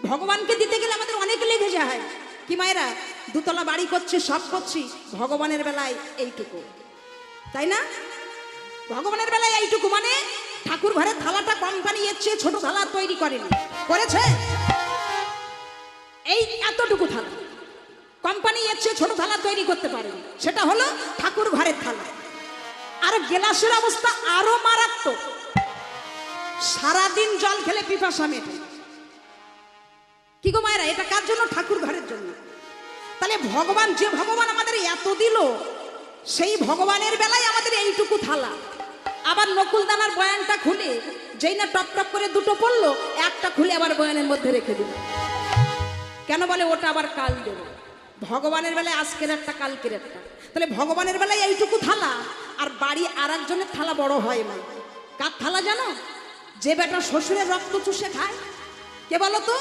ভগবানকে দিতে গেলে আমাদের অনেক লেগে যায়। কি মায়েরা, দুতলা বাড়ি করছি, সব করছি, ভগবানের বেলায় এইটুকু, তাই না? ভগবানের বেলায় এইটুকু, মানে ঠাকুর ঘরের থালাটা কোম্পানি এর চেয়ে ছোট থালা তৈরি করেনি, করেছে? এই এতটুকু থালা কোম্পানি এর চেয়ে ছোট থালা তৈরি করতে পারেনি, সেটা হলো ঠাকুর ঘরের থালা। আর গ্লাসের অবস্থা আরো মারাত্মক, সারাদিন জল খেলে পিপাসা মেটে। কি গো মায়েরা, এটা কার জন্য? ঠাকুর ঘরের জন্য। তাহলে ভগবান, যে ভগবান আমাদের এত দিল, সেই ভগবানের বেলায় আমাদের এইটুকু থালা। আবার নকুলদানার বয়ানটা খুলে যেই না টপ টপ করে দুটো পড়লো, একটা খুলে আবার বয়ানের মধ্যে রেখে দিল। কেন বলে ওটা আবার কাল দেব। ভগবানের বেলায় আজকের একটা, কালকের একটা। তাহলে ভগবানের বেলায় এইটুকু থালা, আর বাড়ি আর একজনের থালা বড় হয় না। কার থালা জানো? যে বেটা শ্বশুরের রক্ত চুষে খায়। কে বলো তো?